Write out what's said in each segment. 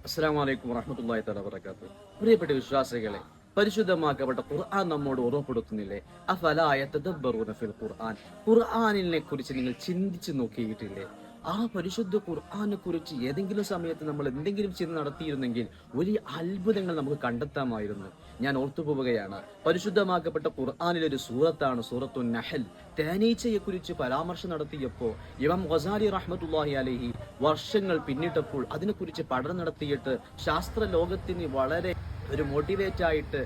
അസ്സലാമു അലൈക്കും വറഹ്മത്തുള്ളാഹി തആല വബറകാതുഹു. പ്രിയപ്പെട്ട വിശ്വാസികളെ, പരിശുദ്ധമാക്കപ്പെട്ട ഖുർആൻ നമ്മോട് ഓർമ്മപ്പെടുത്തുന്നില്ലേ? അഫലാ യതദബ്ബറൂന ഫിൽ ഖുർആൻ. ഖുർആനിനെ കുറിച്ച് നിങ്ങൾ ചിന്തിച്ചു നോക്കിയിട്ടില്ലേ? ആ പരിശുദ്ധ ഖുർആനെ കുറിച്ച് ഏതെങ്കിലും സമയത്ത് നമ്മൾ എന്തെങ്കിലും ചിന്ത നടത്തിയിരുന്നെങ്കിൽ വലിയ അത്ഭുതങ്ങൾ നമുക്ക് കണ്ടെത്താമായിരുന്നു. ഞാൻ ഓർത്തുപോവുകയാണ്, പരിശുദ്ധമാക്കപ്പെട്ട ഖുർആനിലെ ഒരു സൂറത്താണ് സൂറത്തുൻ നഹൽ. തേനീച്ചയെ കുറിച്ച് പരാമർശം നടത്തിയപ്പോൾ ഇമാം ഗസാലി റഹ്മത്തുള്ളാഹി അലൈഹി വർഷങ്ങൾ പിന്നിട്ടപ്പോൾ അതിനെക്കുറിച്ച് പഠനം നടത്തിയിട്ട് ശാസ്ത്ര ലോകത്തിന് വളരെ ഒരു മോട്ടിവേറ്റ് ആയിട്ട്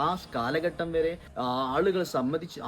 ആ കാലഘട്ടം വരെ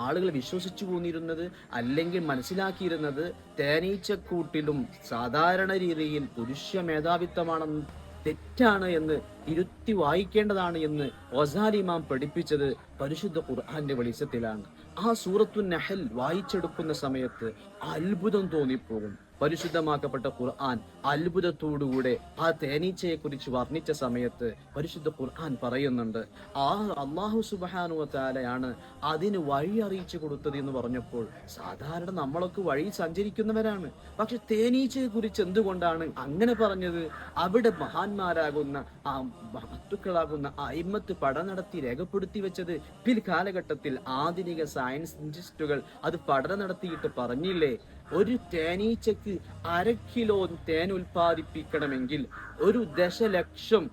ആളുകൾ വിശ്വസിച്ചു പോന്നിരുന്നത്, അല്ലെങ്കിൽ മനസ്സിലാക്കിയിരുന്നത് തേനീച്ചക്കൂട്ടിലും സാധാരണ രീതിയിൽ പുരുഷ മേധാവിത്വമാണെന്ന്, തെറ്റാണ് എന്ന് ഇരുത്തി വായിക്കേണ്ടതാണ് എന്ന് ഗസാലി ഇമാം പഠിപ്പിച്ചത് പരിശുദ്ധ ഖുർആന്റെ വെളിച്ചത്തിലാണ്. ആ സൂറത്തുൻ നഹൽ വായിച്ചെടുക്കുന്ന സമയത്ത് അത്ഭുതം തോന്നിപ്പോകും. പരിശുദ്ധമാക്കപ്പെട്ട ഖുർആൻ അത്ഭുതത്തോടുകൂടെ ആ തേനീച്ചയെ കുറിച്ച് വർണ്ണിച്ച സമയത്ത് പരിശുദ്ധ ഖുർആൻ പറയുന്നുണ്ട്, ആ അല്ലാഹു സുബ്ഹാനഹു വ തആലയാണ് അതിന് വഴി അറിയിച്ചു കൊടുത്തത് എന്ന് പറഞ്ഞപ്പോൾ, സാധാരണ നമ്മളൊക്കെ വഴി സഞ്ചരിക്കുന്നവരാണ്, പക്ഷെ തേനീച്ചയെ കുറിച്ച് എന്തുകൊണ്ടാണ് അങ്ങനെ പറഞ്ഞത്? അവിടെ മഹാന്മാരാകുന്ന ആ മഹത്തുക്കളാകുന്ന അയിമ്മത്ത് പഠനം നടത്തി രേഖപ്പെടുത്തി വെച്ചത് കാലഘട്ടത്തിൽ ആധുനിക സയൻസിസ്റ്റുകൾ അത് പഠനം നടത്തിയിട്ട് പറഞ്ഞില്ലേ, ഒരു തേനീച്ചക്ക് 1/2 കിലോ തേൻ ഉൽപ്പാദിപ്പിക്കണമെങ്കിൽ 1 ദശലക്ഷം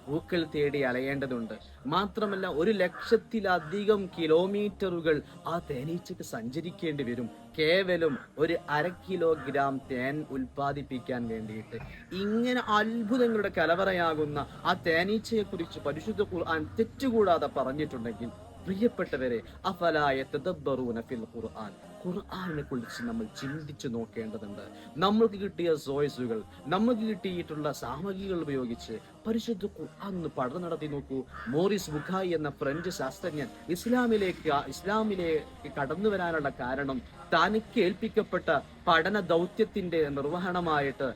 പൂക്കൾ തേടി അലയേണ്ടതുണ്ട്. മാത്രമല്ല 1 ലക്ഷത്തിലധികം കിലോമീറ്ററുകൾ ആ തേനീച്ചക്ക് സഞ്ചരിക്കേണ്ടി വരും, കേവലം 1/2 കിലോഗ്രാം തേൻ ഉൽപ്പാദിപ്പിക്കാൻ വേണ്ടിയിട്ട്. ഇങ്ങനെ അത്ഭുതങ്ങളുടെ കലവറയാകുന്ന ആ തേനീച്ചയെ കുറിച്ച് പരിശുദ്ധ ഖുർആൻ തെറ്റുകൂടാതെ പറഞ്ഞിട്ടുണ്ടെങ്കിൽ, പ്രിയപ്പെട്ടവരെ, അഫലാ യതദബ്ബറൂന ഫിൽ ഖുർആൻ, ഖുർആനെ കുറിച്ച് നമ്മൾ ചിന്തിച്ചു നോക്കേണ്ടതുണ്ട്. നമ്മൾക്ക് കിട്ടിയ സോയ്സുകൾ, നമുക്ക് കിട്ടിയിട്ടുള്ള സാമഗ്രികൾ ഉപയോഗിച്ച് പരിശുദ്ധ ഖുർആൻ പഠനം നടത്തി നോക്കൂ. മോറിസ് ബുഖായി എന്ന ഫ്രഞ്ച് ശാസ്ത്രജ്ഞൻ ഇസ്ലാമിലേക്ക് കടന്നു വരാനുള്ള കാരണം തനിക്ക് ഏൽപ്പിക്കപ്പെട്ട പഠന ദൗത്യത്തിന്റെ നിർവഹണമായിട്ട്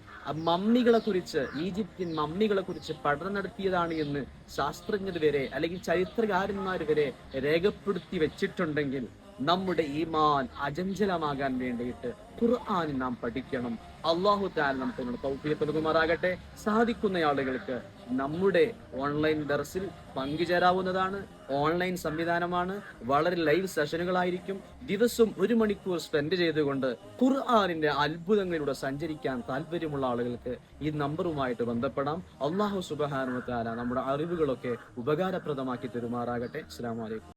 മമ്മികളെ കുറിച്ച്, ഈജിപ്ഷ്യൻ മമ്മികളെ കുറിച്ച് പഠനം നടത്തിയതാണ് എന്ന് ശാസ്ത്രജ്ഞർ വരെ അല്ലെങ്കിൽ ചരിത്രകാരന്മാർ വരെ രേഖപ്പെടുത്തി വെച്ചിട്ടുണ്ടെങ്കിൽ, നമ്മുടെ ഈമാൻ അചഞ്ചലമാകാൻ വേണ്ടിയിട്ട് ഖുർആൻ നാം പഠിക്കണം. അല്ലാഹു തആല നമുക്ക് തൗഫീഖ് നൽകുമാറാകട്ടെ. സാധിക്കുന്ന ആളുകൾക്ക് നമ്മുടെ ഓൺലൈൻ ദർസിൽ പങ്കുചേരാവുന്നതാണ്. ഓൺലൈൻ സംവിധാനമാണ്, വളരെ ലൈവ് സെഷനുകളായിരിക്കും. ദിവസം 1 മണിക്കൂർ സ്പെൻഡ് ചെയ്തുകൊണ്ട് ഖുർആനിന്റെ അത്ഭുതങ്ങളിലൂടെ സഞ്ചരിക്കാൻ താല്പര്യമുള്ള ആളുകൾക്ക് ഈ നമ്പറുമായിട്ട് ബന്ധപ്പെടാം. അല്ലാഹു സുബ്ഹാനഹു വ തആല നമ്മുടെ അറിവുകളൊക്കെ ഉപകാരപ്രദമാക്കി തരുമാറാകട്ടെ. അസ്സലാമു അലൈക്കും.